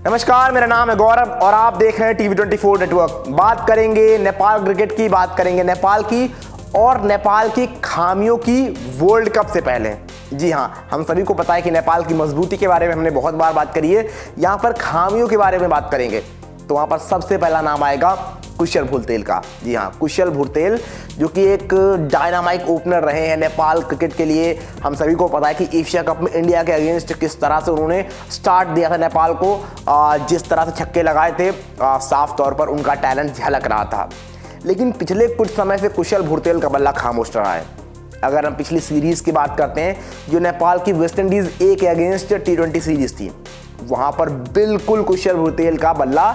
नमस्कार, मेरा नाम है गौरव और आप देख रहे हैं TV24 नेटवर्क। बात करेंगे नेपाल क्रिकेट की, बात करेंगे नेपाल की और नेपाल की खामियों की वर्ल्ड कप से पहले। जी हाँ, हम सभी को पता है कि नेपाल की मजबूती के बारे में हमने बहुत बार बात करी है। यहाँ पर खामियों के बारे में बात करेंगे तो वहाँ पर सबसे पहला नाम आएगा कुशल भुरतेल का। जी हाँ, कुशल भुरतेल जो कि एक डायनामाइक ओपनर रहे हैं नेपाल क्रिकेट के लिए। हम सभी को पता है कि एशिया कप में इंडिया के अगेंस्ट किस तरह से उन्होंने स्टार्ट दिया था नेपाल को, जिस तरह से छक्के लगाए थे, साफ तौर पर उनका टैलेंट झलक रहा था। लेकिन पिछले कुछ समय से कुशल भुरतेल का बल्ला खामोश रहा है। अगर हम पिछली सीरीज की बात करते हैं जो नेपाल की वेस्ट इंडीज ए के अगेंस्ट T20 सीरीज थी, वहां पर बिल्कुल कुशल भुरतेल का बल्ला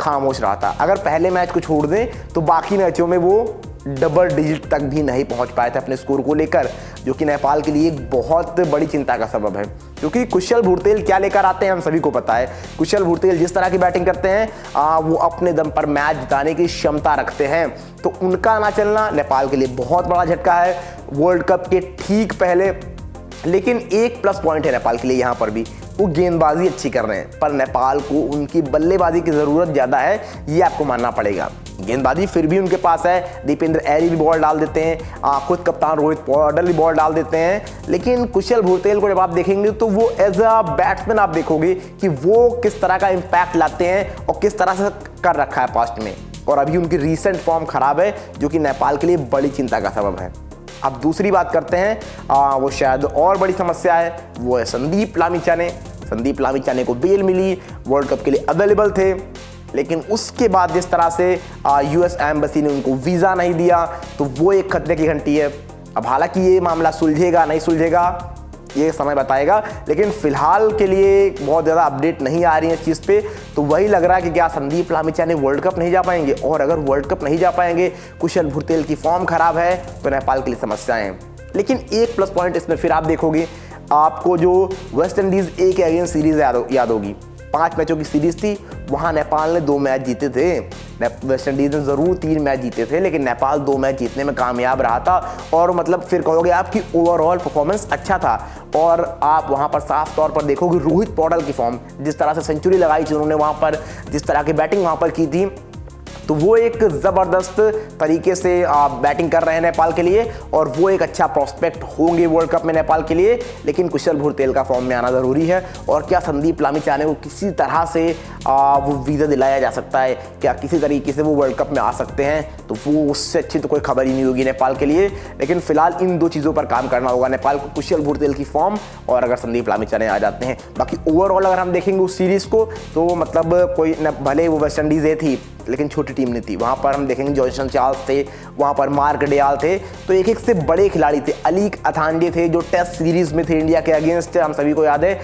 खामोश रहा था। अगर पहले मैच को छोड़ दें तो बाकी मैचों में वो डबल डिजिट तक भी नहीं पहुंच पाए थे अपने स्कोर को लेकर, जो कि नेपाल के लिए एक बहुत बड़ी चिंता का सबब है। क्योंकि कुशल भुरतेल क्या लेकर आते हैं हम सभी को पता है। कुशल भुरतेल जिस तरह की बैटिंग करते हैं वो अपने दम पर मैच जिताने की क्षमता रखते हैं। तो उनका ना चलना नेपाल के लिए बहुत बड़ा झटका है वर्ल्ड कप के ठीक पहले। लेकिन एक प्लस पॉइंट है नेपाल के लिए यहाँ पर भी, वो गेंदबाजी अच्छी कर रहे हैं, पर नेपाल को उनकी बल्लेबाजी की ज़रूरत ज़्यादा है, ये आपको मानना पड़ेगा। गेंदबाजी फिर भी उनके पास है, दीपेंद्र ऐली भी बॉल डाल देते हैं, खुद कप्तान रोहित पौडल भी बॉल डाल देते हैं। लेकिन कुशल भुरतेल को जब आप देखेंगे तो वो एज अ बैट्समैन आप देखोगे कि वो किस तरह का इम्पैक्ट लाते हैं और किस तरह से कर रखा है पास्ट में। और अभी उनकी रिसेंट फॉर्म खराब है, जो कि नेपाल के लिए बड़ी चिंता का सबब है। अब दूसरी बात करते हैं, वो शायद और बड़ी समस्या है, वो है संदीप लामिछाने। संदीप लामिछाने को बेल मिली, वर्ल्ड कप के लिए अवेलेबल थे, लेकिन उसके बाद जिस तरह से US एम्बेसी ने उनको वीज़ा नहीं दिया, तो वो एक खतरे की घंटी है। अब हालांकि ये मामला सुलझेगा नहीं सुलझेगा ये समय बताएगा, लेकिन फिलहाल के लिए बहुत ज़्यादा अपडेट नहीं आ रही है इस चीज़ पे। तो वही लग रहा है कि क्या संदीप लामिछाने वर्ल्ड कप नहीं जा पाएंगे, और अगर वर्ल्ड कप नहीं जा पाएंगे, कुशल भुरतेल की फॉर्म खराब है, तो नेपाल के लिए समस्याएं हैं। लेकिन एक प्लस पॉइंट इसमें फिर आप देखोगे, आपको जो वेस्ट इंडीज़ ए के अगेंस्ट सीरीज याद होगी, 5 मैचों की सीरीज थी, वहाँ नेपाल ने 2 मैच जीते थे। वेस्ट इंडीज़ ने ज़रूर 3 मैच जीते थे, लेकिन नेपाल 2 मैच जीतने में कामयाब रहा था। और मतलब फिर कहोगे आपकी ओवरऑल परफॉर्मेंस अच्छा था। और आप वहाँ पर साफ तौर पर देखोगे रोहित पौडल की फॉर्म, जिस तरह से सेंचुरी लगाई थी उन्होंने वहाँ पर, जिस तरह की बैटिंग वहाँ पर की थी, तो वो एक ज़बरदस्त तरीके से बैटिंग कर रहे हैं नेपाल के लिए, और वो एक अच्छा प्रॉस्पेक्ट होंगे वर्ल्ड कप में नेपाल के लिए। लेकिन कुशल भुरतेल का फॉर्म में आना ज़रूरी है। और क्या संदीप लामिछाने को किसी तरह से वो वीज़ा दिलाया जा सकता है, क्या किसी तरीके से वो वर्ल्ड कप में आ सकते हैं, तो वो उससे अच्छी तो कोई खबर ही नहीं होगी नेपाल के लिए। लेकिन फिलहाल इन 2 चीज़ों पर काम करना होगा नेपाल को, कुशल भुरतेल की फॉर्म और अगर संदीप लामिछाने आ जाते हैं। बाकी ओवरऑल अगर हम देखेंगे उस सीरीज़ को, तो मतलब कोई भले वो वेस्ट इंडीज़ ए थी लेकिन छोटी टीम नहीं थी। वहाँ पर हम देखेंगे जॉनसन चार्ल्स थे, वहाँ पर मार्क डियाल थे, तो एक एक से बड़े खिलाड़ी थे। अलीक अथांडे थे जो टेस्ट सीरीज में थे इंडिया के अगेंस्ट, हम सभी को याद है,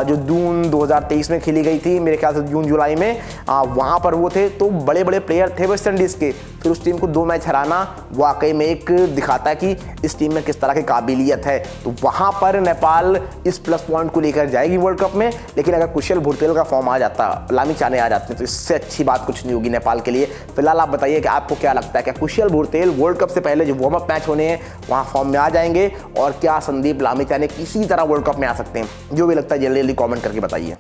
जो जून 2023 में खेली गई थी, मेरे ख्याल से जून जुलाई में, वहाँ पर वो थे। तो बड़े बड़े प्लेयर थे वेस्ट इंडीज़ के। फिर उस टीम को 2 मैच हराना वाकई में एक दिखाता है कि इस टीम में किस तरह की काबिलियत है। तो वहाँ पर नेपाल इस प्लस पॉइंट को लेकर जाएगी वर्ल्ड कप में। लेकिन अगर कुशल भुरतेल का फॉर्म आ जाता, लामिछाने आ जाते हैं, तो इससे अच्छी बात कुछ नहीं होगी नेपाल के लिए। फिलहाल आप बताइए कि आपको क्या लगता है, क्या कुशल भुरतेल वर्ल्ड कप से पहले जो वार्म अप मैच होने हैं वहां फॉर्म में आ जाएंगे, और क्या संदीप लामिछाने किसी तरह वर्ल्ड कप में आ सकते हैं? जो भी लगता है जल्दी जल्दी कमेंट करके बताइए।